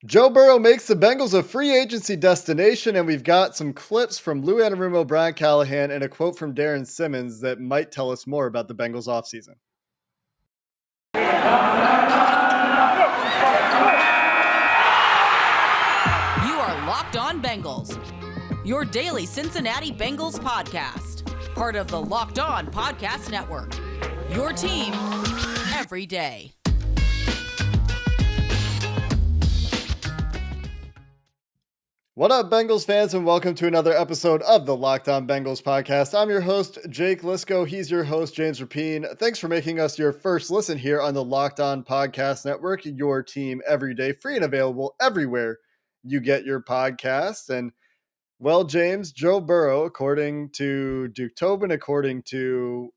Joe Burrow makes the Bengals a free agency destination, and we've got some clips from Lou Anarumo, Brian Callahan, and a quote from Darren Simmons that might tell us more about the Bengals offseason. You are Locked On Bengals, your daily Cincinnati Bengals podcast, part of the Locked On Podcast Network, your team every day. What up, Bengals fans, and welcome to another episode of the Locked On Bengals podcast. I'm your host, Jake Lisco. He's your host, James Rapine. Thanks for making us your first listen here on the Locked On Podcast Network, your team every day, free and available everywhere you get your podcasts. And, well, James, Joe Burrow, according to Duke Tobin, according to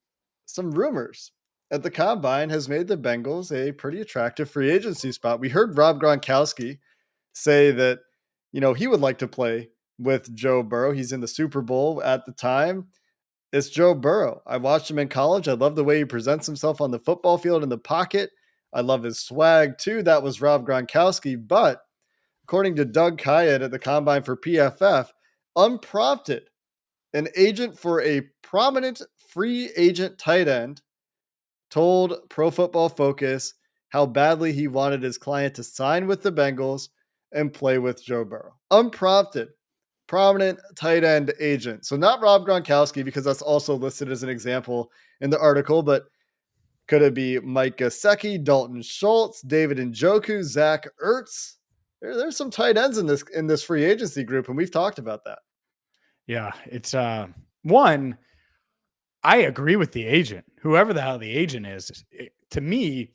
some rumors at the Combine, has made the Bengals a pretty attractive free agency spot. We heard Rob Gronkowski say that, he would like to play with Joe Burrow. He's in the Super Bowl at the time. It's Joe Burrow. I watched him in college. I love the way he presents himself on the football field in the pocket. I love his swag too. That was Rob Gronkowski. But according to Doug Kayed at the Combine for PFF, unprompted, an agent for a prominent free agent tight end told Pro Football Focus how badly he wanted his client to sign with the Bengals and play with Joe Burrow. Unprompted, prominent tight end agent. So not Rob Gronkowski, because that's also listed as an example in the article, but could it be Mike Gesicki, Dalton Schultz, David Njoku, Zach Ertz? There's some tight ends in this free agency group, and we've talked about that. Yeah, it's one, I agree with the agent. Whoever the hell the agent is, to me,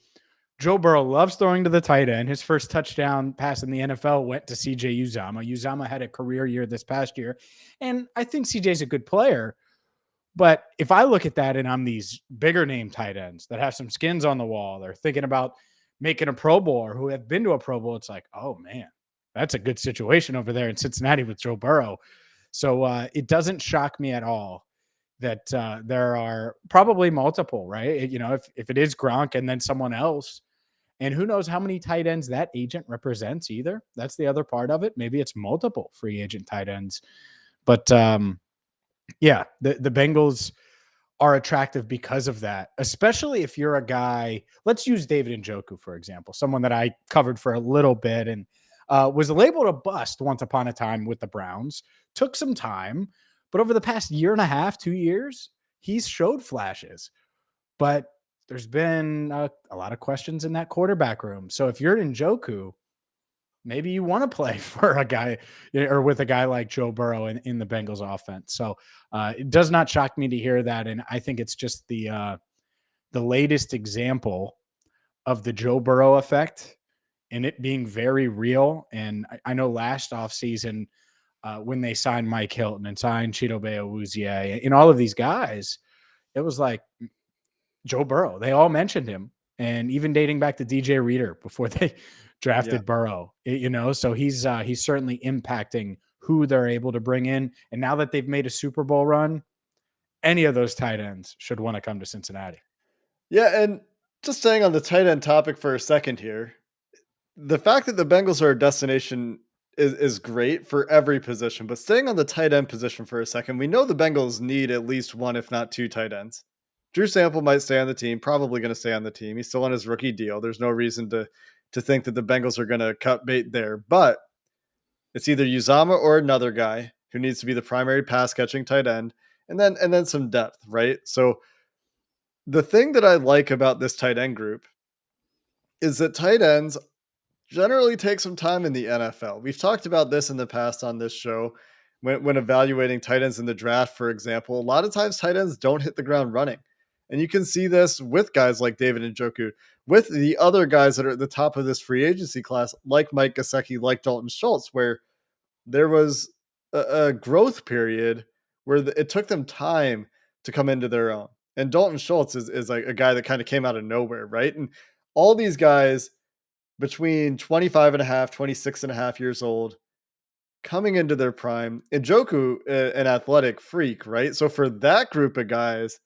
Joe Burrow loves throwing to the tight end. His first touchdown pass in the NFL went to CJ Uzomah. Uzomah had a career year this past year, and I think CJ's a good player. But if I look at that and I'm these bigger name tight ends that have some skins on the wall, they're thinking about making a Pro Bowl or who have been to a Pro Bowl, it's like, oh man, that's a good situation over there in Cincinnati with Joe Burrow. So it doesn't shock me at all that there are probably multiple, right? If it is Gronk and then someone else, and who knows how many tight ends that agent represents either. That's the other part of it. Maybe it's multiple free agent tight ends. But yeah, the Bengals are attractive because of that, especially if you're a guy. Let's use David Njoku, for example, someone that I covered for a little bit and was labeled a bust once upon a time with the Browns. Took some time, but over the past year and a half, 2 years, he's showed flashes. But there's been a lot of questions in that quarterback room. So if you're in Njoku, maybe you want to play for a guy or with a guy like Joe Burrow in the Bengals offense. So it does not shock me to hear that. And I think it's just the latest example of the Joe Burrow effect and it being very real. And I know last offseason when they signed Mike Hilton and signed Chidobe Awuzie and all of these guys, it was like Joe Burrow. They all mentioned him. And even dating back to DJ Reader before they drafted Burrow, so he's certainly impacting who they're able to bring in. And now that they've made a Super Bowl run, any of those tight ends should want to come to Cincinnati. Yeah, and just staying on the tight end topic for a second here, the fact that the Bengals are a destination is great for every position, but staying on the tight end position for a second, we know the Bengals need at least one, if not two tight ends. Drew Sample might stay on the team, probably going to stay on the team. He's still on his rookie deal. There's no reason to think that the Bengals are going to cut bait there, but it's either Uzomah or another guy who needs to be the primary pass catching tight end, and then some depth, right? So the thing that I like about this tight end group is that tight ends generally take some time in the NFL. We've talked about this in the past on this show when evaluating tight ends in the draft, for example. A lot of times tight ends don't hit the ground running. And you can see this with guys like David Njoku, with the other guys that are at the top of this free agency class, like Mike Gesicki, like Dalton Schultz, where there was a growth period where it took them time to come into their own. And Dalton Schultz is like a guy that kind of came out of nowhere, right? And all these guys between 25 and a half, 26 and a half years old, coming into their prime. Njoku, an athletic freak, right? So for that group of guys,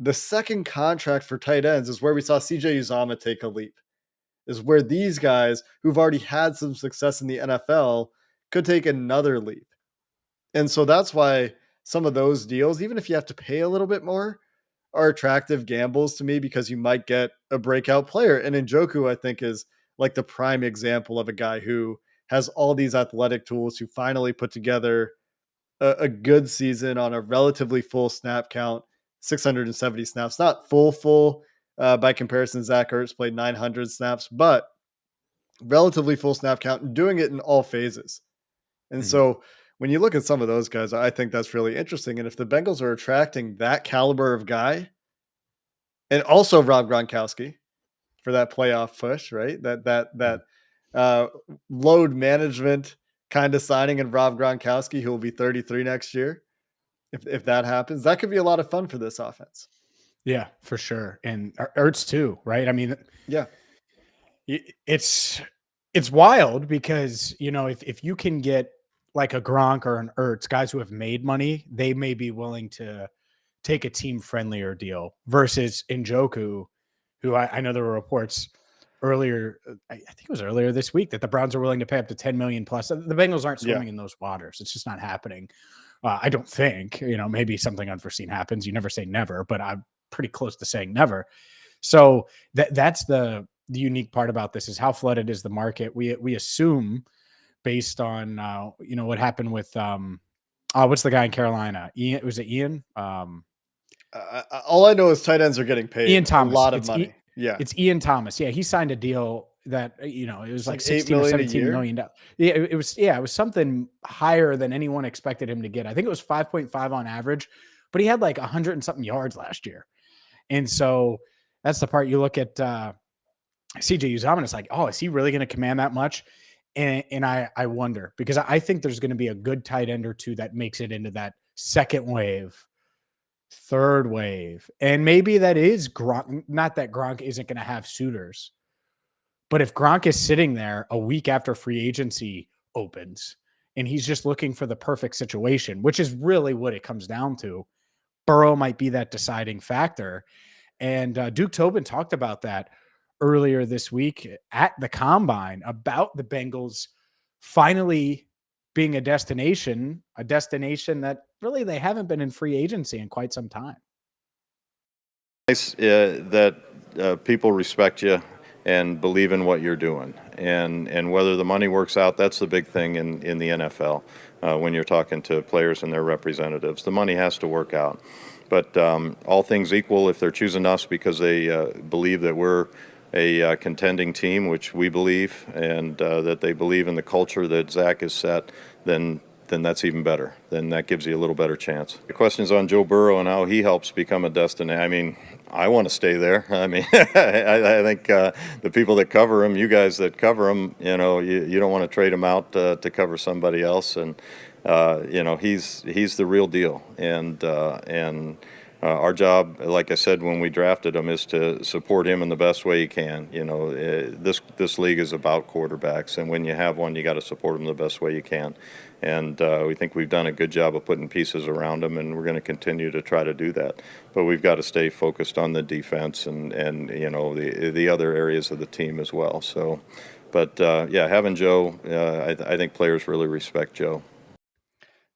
the second contract for tight ends is where we saw CJ Uzomah take a leap. is where these guys who've already had some success in the NFL could take another leap. And so that's why some of those deals, even if you have to pay a little bit more, are attractive gambles to me because you might get a breakout player. And Njoku, I think, is like the prime example of a guy who has all these athletic tools, who finally put together a good season on a relatively full snap count, 670 snaps, not full by comparison. Zach Ertz played 900 snaps, but relatively full snap count and doing it in all phases. And Mhm. so when you look at some of those guys, I think that's really interesting. And if the Bengals are attracting that caliber of guy, and also Rob Gronkowski for that playoff push, right? That uh, load management kind of signing, and Rob Gronkowski, who will be 33 next year. If that happens, that could be a lot of fun for this offense. Yeah, for sure. And Ertz too, right? I mean, Yeah, it's wild because if you can get like a Gronk or an Ertz, guys who have made money, they may be willing to take a team friendlier deal versus Njoku, who I know there were reports earlier. I think it was earlier this week that the Browns are willing to pay up to 10 million plus. The Bengals aren't yeah. swimming in those waters. It's just not happening. I don't think, maybe something unforeseen happens. You never say never, but I'm pretty close to saying never. So that's the unique part about this is how flooded is the market. We assume based on what happened with what's the guy in Carolina? Ian, was it Ian? All I know is tight ends are getting Ian paid a Thomas. lot of money. Yeah, It's Ian Thomas. Yeah, he signed a deal that it was it's like like 8 16 or million a 17 year. million dollars. Yeah, it was something higher than anyone expected him to get. I think it was 5.5 on average, but he had like 100 and something yards last year. And so that's the part you look at CJ Uzomah and it's like, oh, is he really going to command that much? And I wonder because I think there's going to be a good tight end or two that makes it into that second wave, third wave. And maybe that is Gronk. Not that Gronk isn't going to have suitors, but if Gronk is sitting there a week after free agency opens and he's just looking for the perfect situation, which is really what it comes down to, Burrow might be that deciding factor. And Duke Tobin talked about that earlier this week at the combine about the Bengals finally being a destination that really they haven't been in free agency in quite some time. Nice that people respect you and believe in what you're doing, and whether the money works out, that's the big thing in the NFL. When you're talking to players and their representatives, the money has to work out. But all things equal, if they're choosing us because they believe that we're a contending team, which we believe, and that they believe in the culture that Zach has set, then that's even better. Then that gives you a little better chance. The question's on Joe Burrow and how he helps become a destination. I mean, I want to stay there. I mean, I think the people that cover him, you guys that cover him, you don't want to trade him out to cover somebody else. And he's the real deal. And our job, like I said when we drafted him, is to support him in the best way you can. This league is about quarterbacks, and when you have one, you got to support him the best way you can. And we think we've done a good job of putting pieces around him, and we're going to continue to try to do that. But we've got to stay focused on the defense and the other areas of the team as well. So, but having Joe, I think players really respect Joe.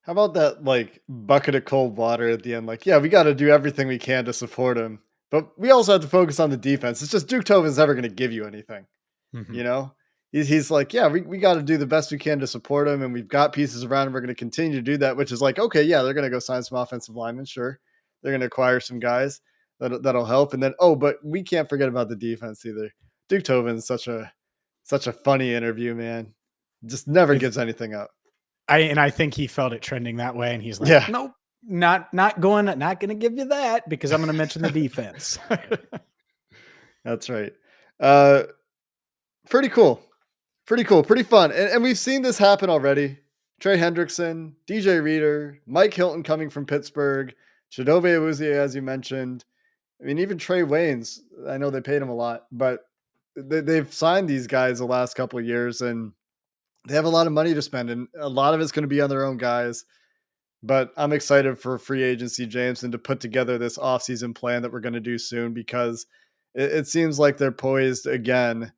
How about that like bucket of cold water at the end? Like, yeah, we got to do everything we can to support him, but we also have to focus on the defense. It's just Duke Tobin's never going to give you anything. Mm-hmm. You know, he's like, yeah, we got to do the best we can to support him, and we've got pieces around him. We're going to continue to do that, which is like, okay, yeah, they're going to go sign some offensive linemen, sure, they're going to acquire some guys that'll help, and then but we can't forget about the defense either. Duke Tobin's such a funny interview, man. Just never gives anything up. I think he felt it trending that way, and he's like, Yeah, nope, not going to give you that because I'm going to mention the defense. that's right. Uh, Pretty cool. Pretty cool. Pretty fun. And we've seen this happen already. Trey Hendrickson, DJ Reader, Mike Hilton coming from Pittsburgh, Chidobe Awuzie, as you mentioned. I mean, even Trey Waynes, I know they paid him a lot, but they've signed these guys the last couple of years and they have a lot of money to spend. And a lot of it's going to be on their own guys. But I'm excited for free agency, James, and to put together this offseason plan that we're going to do soon because it seems like they're poised again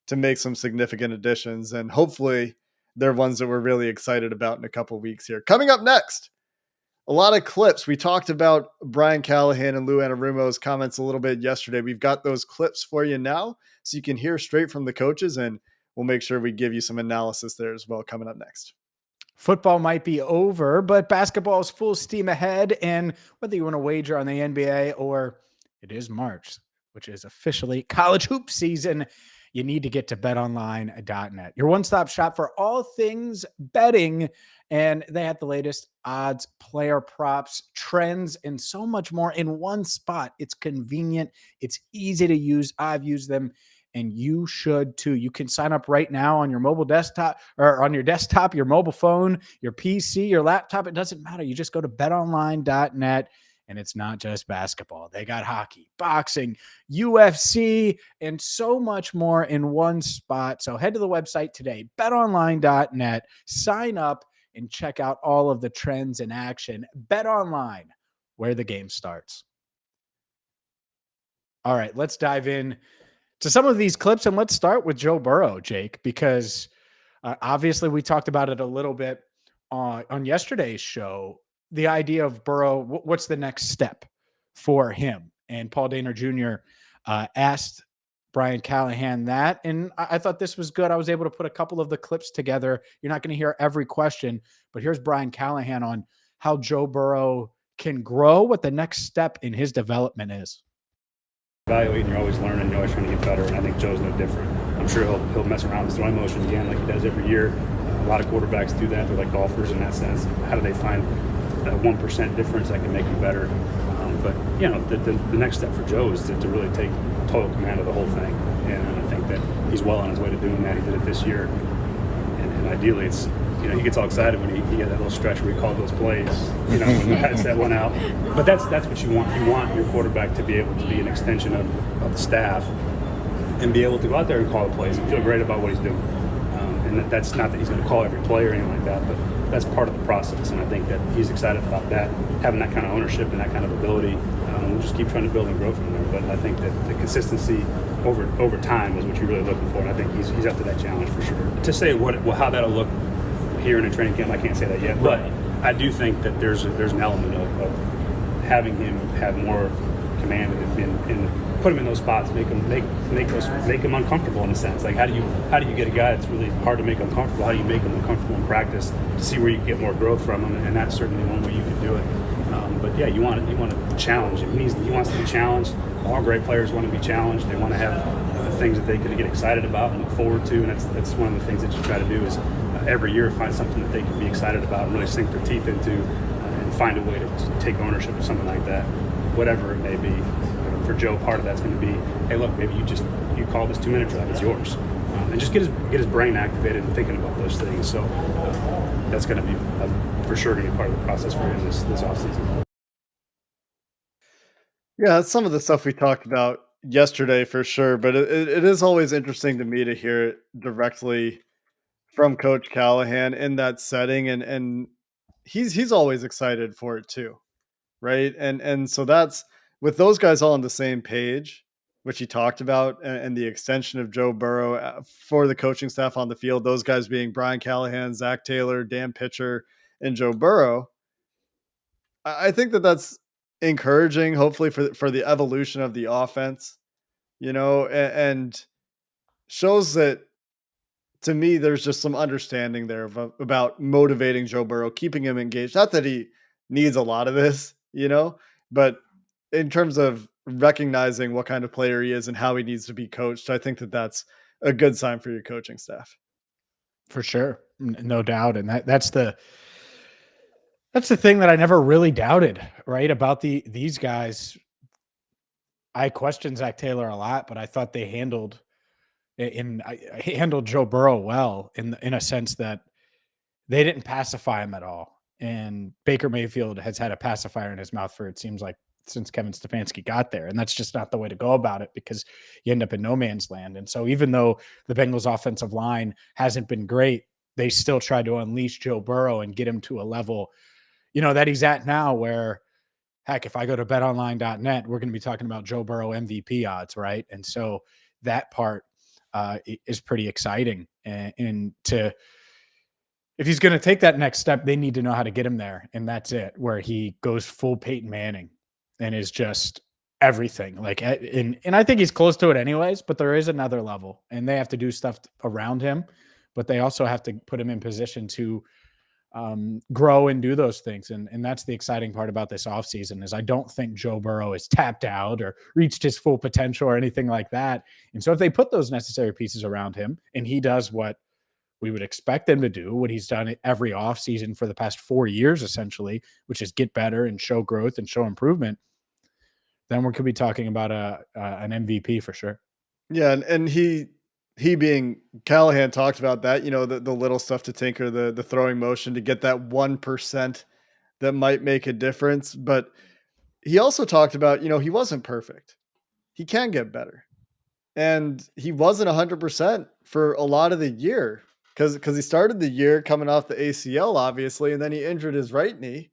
to make some significant additions. And hopefully they're ones that we're really excited about in a couple weeks here. Coming up next, a lot of clips. We talked about Brian Callahan and Lou Anarumo's comments a little bit yesterday. We've got those clips for you now so you can hear straight from the coaches, and we'll make sure we give you some analysis there as well coming up next. Football might be over, but basketball is full steam ahead. And whether you want to wager on the NBA or it is March, which is officially college hoop season, you need to get to betonline.net, your one-stop shop for all things betting. And they have the latest odds, player props, trends, and so much more in one spot. It's convenient. It's easy to use. I've used them, and you should too. You can sign up right now on your mobile desktop or on your desktop, your mobile phone, your PC, your laptop. It doesn't matter. You just go to betonline.net. And it's not just basketball. They got hockey, boxing, UFC, and so much more in one spot. So head to the website today, betonline.net, sign up, and check out all of the trends in action. BetOnline, where the game starts. All right, let's dive in to some of these clips, and let's start with Joe Burrow, Jake, because obviously we talked about it a little bit on yesterday's show. The idea of Burrow, what's the next step for him? And Paul Dehner Jr. Asked Brian Callahan that, and I thought this was good. I was able to put a couple of the clips together. You're not going to hear every question, but here's Brian Callahan on how Joe Burrow can grow, what the next step in his development is. Evaluating, you're always learning, you're always trying to get better, and I think Joe's no different. I'm sure he'll mess around with throwing motions again like he does every year. A lot of quarterbacks do that. They're like golfers in that sense. How do they find that 1% difference that can make them better? But the next step for Joe is to really take total command of the whole thing, and I think that he's well on his way to doing that. He did it this year, and ideally it's, he gets all excited when he had that little stretch where he called those plays, when the headset went out. But that's what you want. You want your quarterback to be able to be an extension of the staff and be able to go out there and call the plays and feel great about what he's doing. And that's not that he's going to call every play or anything like that, but that's part of the process. And I think that he's excited about that, having that kind of ownership and that kind of ability. We'll just keep trying to build and grow from there. But I think that the consistency over time is what you're really looking for, and I think he's up to that challenge for sure. To say how that'll look here in a training camp, I can't say that yet, but I do think that there's an element of having him have more command and put him in those spots, make him uncomfortable in a sense. Like how do you get a guy that's really hard to make uncomfortable? How do you make him uncomfortable in practice to see where you can get more growth from him? And that's certainly one way you can do it. But yeah, you want to challenge him. He wants to be challenged. All great players want to be challenged. They want to have things that they can get excited about and look forward to. And that's one of the things that you try to do is every year find something that they can be excited about and really sink their teeth into, and find a way to take ownership of something like that, whatever it may be. For Joe, part of that's going to be, hey, look, maybe you call this 2-minute drive, it's yours, and just get his brain activated and thinking about those things. So that's going to be for sure going to be part of the process for him this offseason. Yeah, that's some of the stuff we talked about yesterday for sure, but it is always interesting to me to hear it directly from Coach Callahan in that setting, and he's always excited for it too, right? And so that's with those guys all on the same page, which he talked about, and the extension of Joe Burrow for the coaching staff on the field. Those guys being Brian Callahan, Zach Taylor, Dan Pitcher, and Joe Burrow. I think that's encouraging, hopefully for the evolution of the offense, and shows that to me there's just some understanding there about motivating Joe Burrow, keeping him engaged. Not that he needs a lot of this, but in terms of recognizing what kind of player he is and how he needs to be coached, I think that's a good sign for your coaching staff. For sure. No doubt. And that's the thing that I never really doubted, right? About these guys. I questioned Zach Taylor a lot, but I thought they handled Joe Burrow well in a sense that they didn't pacify him at all. And Baker Mayfield has had a pacifier in his mouth for, it seems like, since Kevin Stefanski got there. And that's just not the way to go about it, because you end up in no man's land. And so even though the Bengals offensive line hasn't been great, they still try to unleash Joe Burrow and get him to a level, that he's at now, where, heck, if I go to betonline.net, we're going to be talking about Joe Burrow MVP odds, right? And so that part is pretty exciting. And if he's going to take that next step, they need to know how to get him there. And that's it, where he goes full Peyton Manning and is just everything. And I think he's close to it anyways, but there is another level and they have to do stuff around him, but they also have to put him in position to grow and do those things. And that's the exciting part about this offseason is I don't think Joe Burrow is tapped out or reached his full potential or anything like that. And so if they put those necessary pieces around him and he does what we would expect him to do, what he's done every offseason for the past 4 years, essentially, which is get better and show growth and show improvement, then we could be talking about an MVP for sure. Yeah, and he being Callahan talked about that, the little stuff to tinker, the throwing motion to get that 1% that might make a difference. But he also talked about, he wasn't perfect. He can get better. And he wasn't 100% for a lot of the year because he started the year coming off the ACL, obviously, and then he injured his right knee,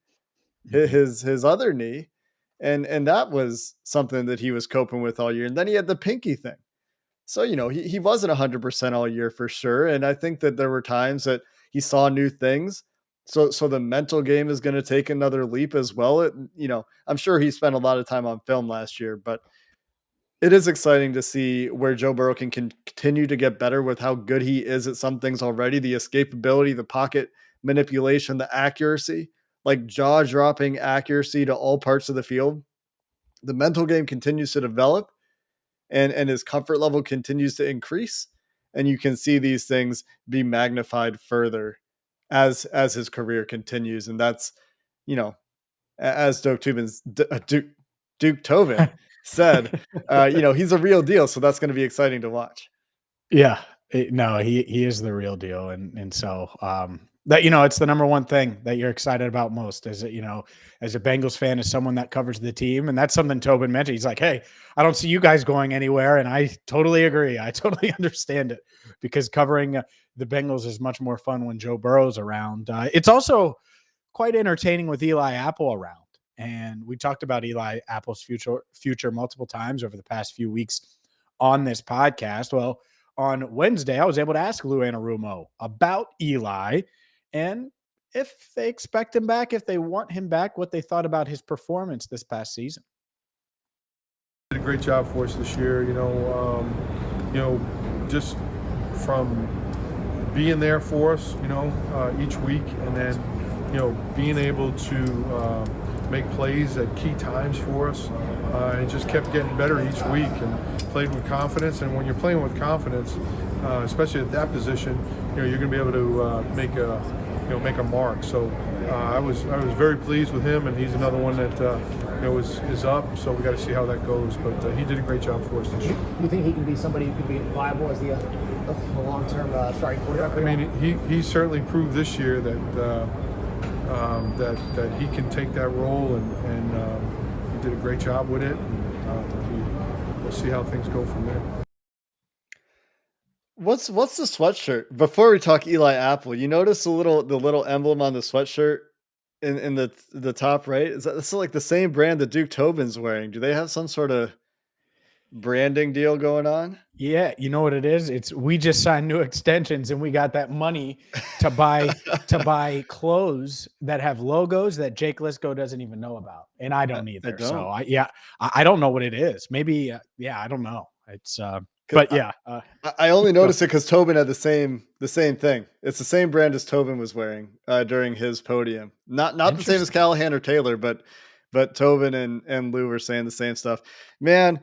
his other knee, and that was something that he was coping with all year. And then he had the pinky thing. So, he wasn't 100% all year for sure. And I think that there were times that he saw new things. So the mental game is going to take another leap as well. I'm sure he spent a lot of time on film last year, but it is exciting to see where Joe Burrow can continue to get better with how good he is at some things already. The escapability, the pocket manipulation, the accuracy, like jaw-dropping accuracy to all parts of the field. The mental game continues to develop and his comfort level continues to increase. And you can see these things be magnified further as his career continues. And that's, as Duke Tobin said, he's a real deal. So that's going to be exciting to watch. Yeah, no, he is the real deal. And so, that, it's the number one thing that you're excited about most is that, as a Bengals fan, as someone that covers the team. And that's something Tobin mentioned. He's like, hey, I don't see you guys going anywhere. And I totally agree. I totally understand it because covering the Bengals is much more fun when Joe Burrow's around. It's also quite entertaining with Eli Apple around. And we talked about Eli Apple's future multiple times over the past few weeks on this podcast. Well, on Wednesday, I was able to ask Lou Anarumo about Eli and if they expect him back, if they want him back, what they thought about his performance this past season. Did a great job for us this year, just from being there for us, each week, and then, being able to make plays at key times for us. And it just kept getting better each week and played with confidence. And when you're playing with confidence, especially at that position, you're going to be able to make a mark. So I was very pleased with him, and he's another one that is up. So we got to see how that goes. But he did a great job for us this year. Do you think he can be somebody who could be viable as the long-term starting quarterback? I mean, he certainly proved this year that he can take that role, and he did a great job with it. And we'll see how things go from there. What's the sweatshirt? Before we talk Eli Apple, you notice the little emblem on the sweatshirt in the top right? That's like the same brand that Duke Tobin's wearing. Do they have some sort of branding deal going on? Yeah, you know what it is? We just signed new extensions and we got that money to buy clothes that have logos that Jake Lisco doesn't even know about. And I don't either. So I don't know what it is. Maybe I don't know. It's but yeah. I only noticed it because Tobin had the same thing. It's the same brand as Tobin was wearing during his podium. Not the same as Callahan or Taylor, but Tobin and Lou were saying the same stuff. Man,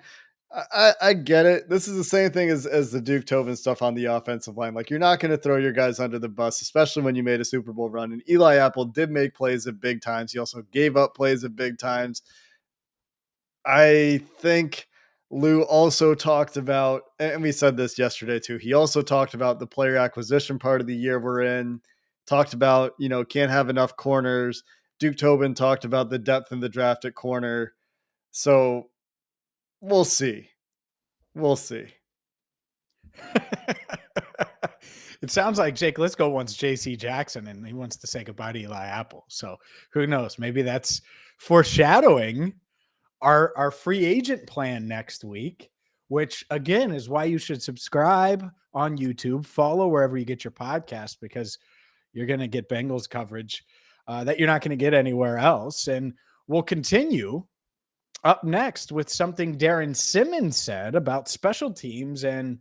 I get it. This is the same thing as the Duke Tobin stuff on the offensive line. Like, you're not going to throw your guys under the bus, especially when you made a Super Bowl run. And Eli Apple did make plays at big times. He also gave up plays at big times. I think Lou also talked about, and we said this yesterday too, he also talked about the player acquisition part of the year we're in, talked about, can't have enough corners. Duke Tobin talked about the depth in the draft at corner. So we'll see. It sounds like Jake Lisco wants JC Jackson and he wants to say goodbye to Eli Apple. So who knows? Maybe that's foreshadowing our free agent plan next week, which again is why you should subscribe on YouTube, follow wherever you get your podcast, because you're going to get Bengals coverage that you're not going to get anywhere else. And we'll continue up next with something Darren Simmons said about special teams and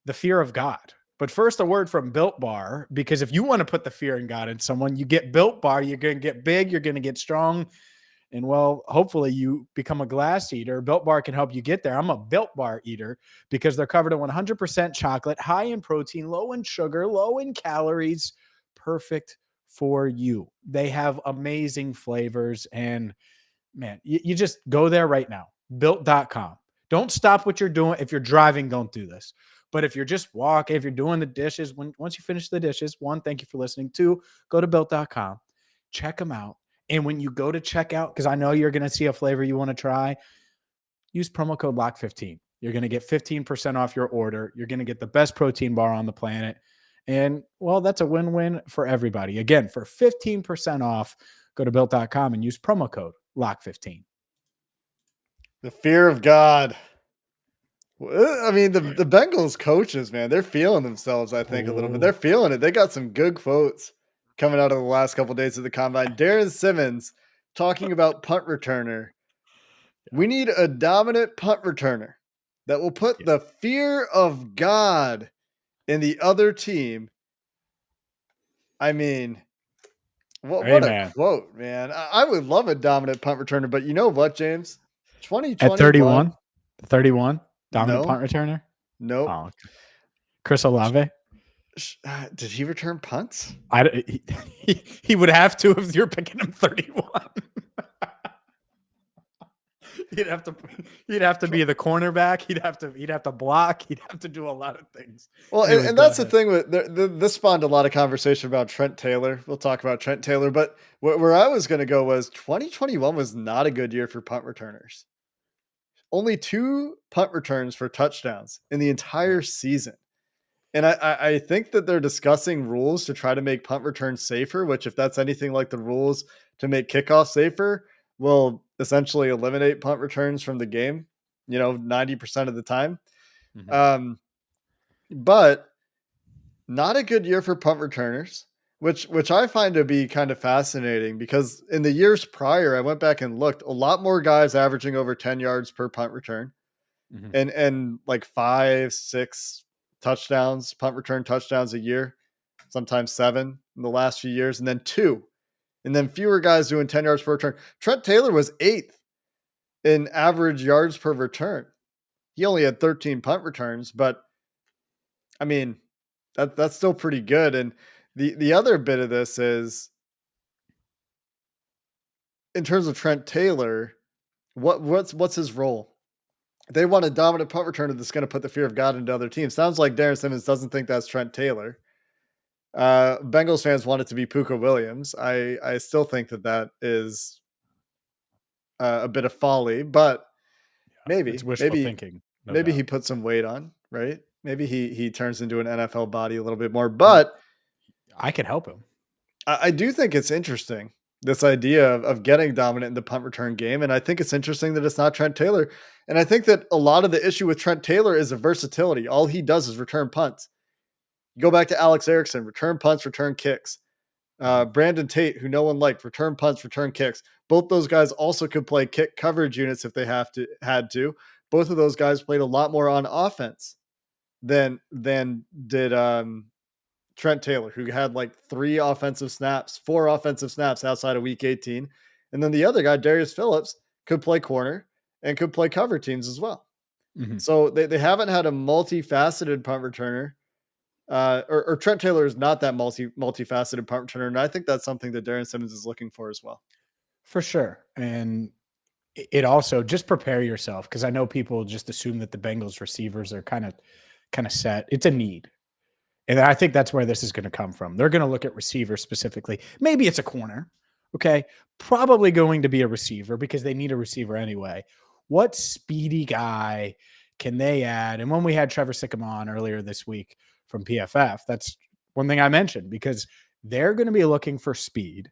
the fear of God. But first, a word from Built Bar, because if you want to put the fear in God in someone, you get Built Bar. You're going to get big. You're going to get strong. And well, hopefully you become a glass eater. Built Bar can help you get there. I'm a Built Bar eater because they're covered in 100% chocolate, high in protein, low in sugar, low in calories, perfect for you. They have amazing flavors. And man, you just go there right now. Built.com. Don't stop what you're doing. If you're driving, don't do this. But if you're just walking, if you're doing the dishes, once you finish the dishes, one, thank you for listening. Two, go to built.com, check them out. And when you go to checkout, because I know you're going to see a flavor you want to try, use promo code LOCK15. You're going to get 15% off your order. You're going to get the best protein bar on the planet. And well, that's a win-win for everybody. Again, for 15% off, go to built.com and use promo code LOCK15. The fear of God. I mean, the Bengals coaches, man, they're feeling themselves, I think, a little bit. They're feeling it. They got some good quotes coming out of the last couple of days of the combine. Darren Simmons talking about punt returner. We need a dominant punt returner that will put the fear of God in the other team. I mean, what a quote, man. I would love a dominant punt returner, but you know what, James? 2021. At 31, dominant No. punt returner? Nope. Oh, okay. Chris Olave? Did he return punts? He would have to if you're picking him 31. He'd have to be the cornerback. He'd have to block. He'd have to do a lot of things. Well, and that's the thing with this spawned a lot of conversation about Trent Taylor. We'll talk about Trent Taylor, but where I was going to go was 2021 was not a good year for punt returners. Only 2 punt returns for touchdowns in the entire season. And I think that they're discussing rules to try to make punt returns safer, which if that's anything like the rules to make kickoffs safer, will essentially eliminate punt returns from the game, 90% of the time. Mm-hmm. But not a good year for punt returners, which I find to be kind of fascinating because in the years prior, I went back and looked, a lot more guys averaging over 10 yards per punt return, and like 5, 6 touchdowns, punt return touchdowns a year, sometimes 7 in the last few years, and then 2. And then fewer guys doing 10 yards per return. Trent Taylor was 8th in average yards per return. He only had 13 punt returns, but I mean, that's still pretty good. And the other bit of this is in terms of Trent Taylor, what's his role? They want a dominant punt returner that's going to put the fear of God into other teams. Sounds like Darren Simmons doesn't think that's Trent Taylor. Bengals fans want it to be Puka Williams. I still think that is a bit of folly, but maybe it's wishful thinking. Maybe he put some weight on, right? Maybe he turns into an NFL body a little bit more, but I could help him. I do think it's interesting, this idea of getting dominant in the punt return game. And I think it's interesting that it's not Trent Taylor. And I think that a lot of the issue with Trent Taylor is the versatility. All he does is return punts. You go back to Alex Erickson, return punts, return kicks. Brandon Tate, who no one liked, return punts, return kicks. Both those guys also could play kick coverage units if they had to. Both of those guys played a lot more on offense than did Trent Taylor, who had like 4 offensive snaps outside of week 18. And then the other guy, Darius Phillips, could play corner and could play cover teams as well. Mm-hmm. So they haven't had a multifaceted punt returner. Or Trent Taylor is not that multifaceted punt returner. And I think that's something that Darren Simmons is looking for as well. For sure. And it also, just prepare yourself, because I know people just assume that the Bengals receivers are kind of set. It's a need. And I think that's where this is going to come from. They're going to look at receivers specifically. Maybe it's a corner. Okay. Probably going to be a receiver because they need a receiver anyway. What speedy guy can they add? And when we had Trevor Sickham on earlier this week from PFF, that's one thing I mentioned, because they're going to be looking for speed.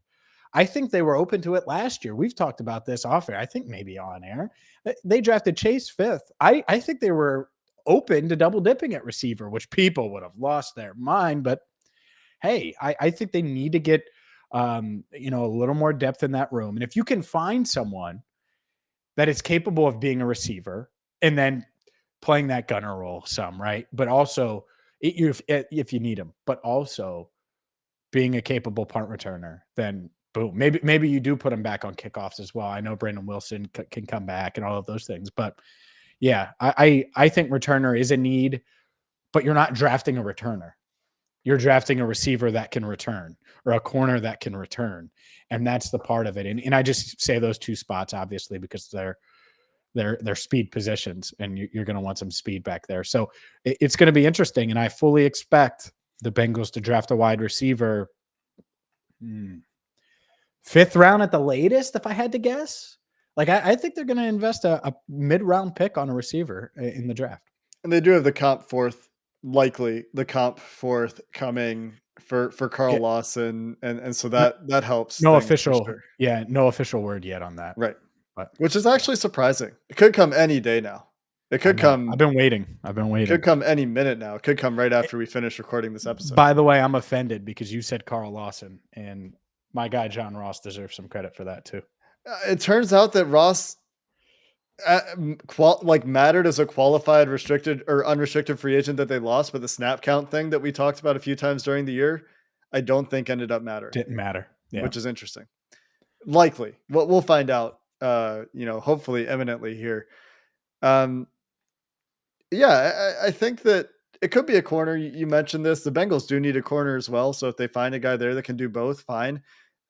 I think they were open to it last year. We've talked about this off air. I think maybe on air. They drafted Chase 5th. I think they were open to double dipping at receiver, which people would have lost their mind. But hey, I think they need to get a little more depth in that room. And if you can find someone that is capable of being a receiver and then playing that gunner role some, right? But also if you need him, but also being a capable punt returner, then boom, maybe you do put him back on kickoffs as well. I know Brandon Wilson can come back and all of those things, but yeah, I think returner is a need, but you're not drafting a returner. You're drafting a receiver that can return or a corner that can return. And that's the part of it. And I just say those two spots, obviously, because they're speed positions and you're going to want some speed back there. So it's going to be interesting. And I fully expect the Bengals to draft a wide receiver 5th round at the latest, if I had to guess. Like, I think they're going to invest a mid-round pick on a receiver in the draft. And they do have the comp 4th, likely the comp 4th coming for Carl Lawson. And so that helps. No things for official. sure. Yeah. No official word yet on that. Right. But Which is actually surprising. It could come any day now. It could come. I've been waiting. It could come any minute now. It could come right after we finish recording this episode. By the way, I'm offended because you said Carl Lawson, and my guy John Ross deserves some credit for that too. It turns out that Ross mattered as a qualified restricted or unrestricted free agent that they lost, but the snap count thing that we talked about a few times during the year, I don't think ended up mattering. Didn't matter. Yeah. Which is interesting. Likely. We'll find out, hopefully imminently here. I think that it could be a corner. You mentioned this. The Bengals do need a corner as well. So if they find a guy there that can do both, fine.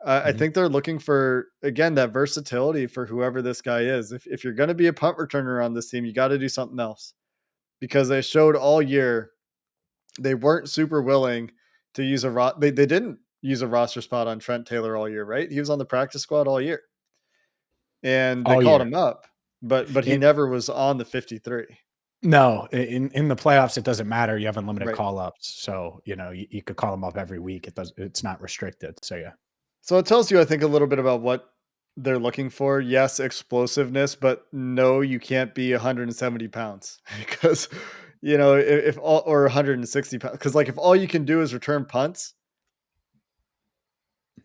I think they're looking for, again, that versatility for whoever this guy is. If you're going to be a punt returner on this team, you got to do something else, because they showed all year they weren't super willing to use they didn't use a roster spot on Trent Taylor all year, right? He was on the practice squad all year. And they called him up, but he never was on the 53. No, in the playoffs, it doesn't matter. You have unlimited Right. call-ups. So, you could call them up every week. It's not restricted. So, yeah. So it tells you, I think, a little bit about what they're looking for. Yes, explosiveness, but no, you can't be 170 pounds because, if all, or 160 pounds, because if all you can do is return punts,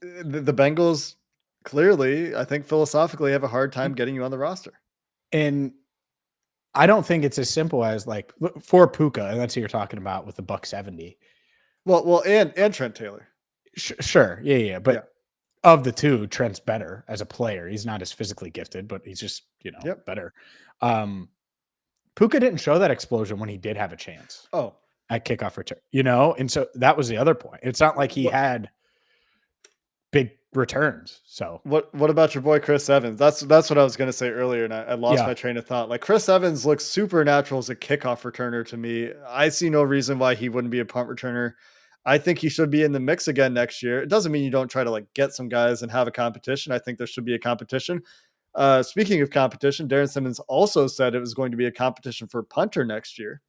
the Bengals clearly, I think philosophically, have a hard time getting you on the roster. And I don't think it's as simple as for Puka, and that's who you're talking about with the $170. Well, and Trent Taylor. Sure. Yeah. But of the two, Trent's better as a player. He's not as physically gifted, but he's just, better. Puka didn't show that explosion when he did have a chance. At kickoff return, and so that was the other point. It's not like he had big returns. So what about your boy Chris Evans? That's what I was going to say earlier, and I lost my train of thought. Chris Evans looks supernatural as a kickoff returner to me. I see no reason why he wouldn't be a punt returner. I think he should be in the mix again next year. It doesn't mean you don't try to get some guys and have a competition. I think there should be a competition. Speaking of competition, Darren Simmons also said it was going to be a competition for punter next year.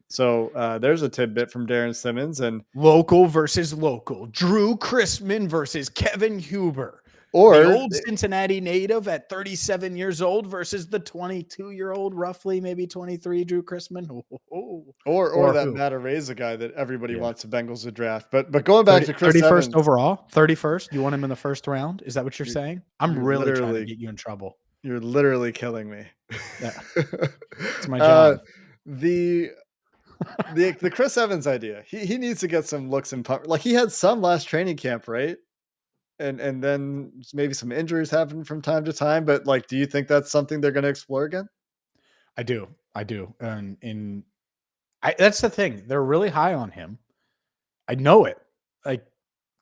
So there's a tidbit from Darren Simmons. And local versus local. Drew Chrisman versus Kevin Huber. Or the old Cincinnati native at 37 years old versus the 22-year-old, roughly maybe 23, Drew Chrisman. Or that Matt Araiza guy that everybody wants the Bengals to draft. But going back to Chris 31st Evans, overall, 31st. You want him in the first round? Is that what you're saying? I'm really trying to get you in trouble. You're literally killing me. Yeah. It's my job. The Chris Evans idea. He needs to get some looks in punt. He had some last training camp, right? And then maybe some injuries happen from time to time. But do you think that's something they're going to explore again? I do. And that's the thing. They're really high on him. I know it.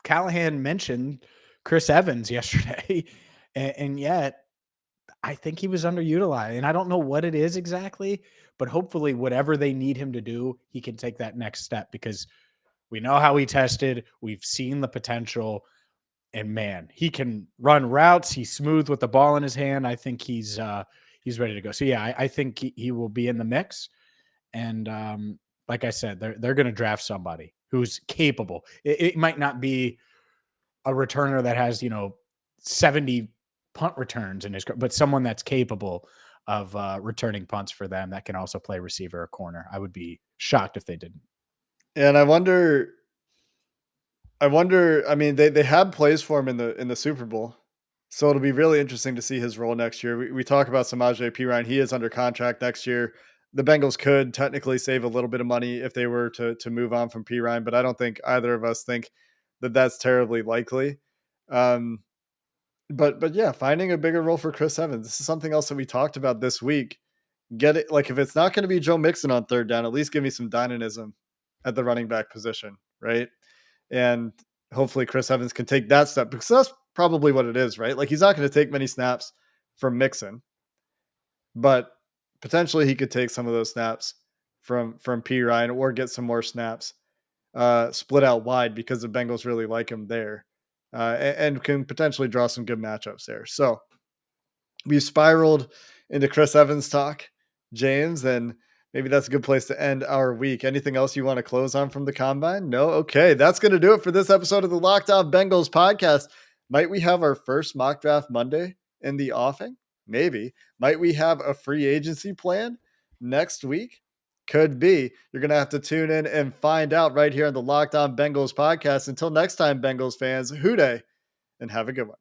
Callahan mentioned Chris Evans yesterday, and yet I think he was underutilized. And I don't know what it is exactly, but hopefully whatever they need him to do, he can take that next step, because we know how he tested. We've seen the potential. And man, he can run routes. He's smooth with the ball in his hand. I think he's ready to go. So yeah, I think he will be in the mix. And like I said, they're going to draft somebody who's capable. It might not be a returner that has 70 punt returns in his, but someone that's capable of returning punts for them that can also play receiver or corner. I would be shocked if they didn't. And I wonder, I mean, they had plays for him in the Super Bowl. So it'll be really interesting to see his role next year. We talk about Samaje Perine. He is under contract next year. The Bengals could technically save a little bit of money if they were to move on from Perine, but I don't think either of us think that that's terribly likely. Um, but yeah, finding a bigger role for Chris Evans. This is something else that we talked about this week. Get it, like if it's not going to be Joe Mixon on third down, at least give me some dynamism at the running back position, right? And hopefully Chris Evans can take that step, because that's probably what it is, right? Like he's not going to take many snaps from Mixon, but potentially he could take some of those snaps from P Ryan, or get some more snaps split out wide, because the Bengals really like him there, and can potentially draw some good matchups there. So we spiraled into Chris Evans talk, James, and maybe that's a good place to end our week. Anything else you want to close on from the combine? No? Okay, that's going to do it for this episode of the Locked On Bengals podcast. Might we have our first mock draft Monday in the offing? Maybe. Might we have a free agency plan next week? Could be. You're going to have to tune in and find out right here on the Locked On Bengals podcast. Until next time, Bengals fans, hoo day, and have a good one.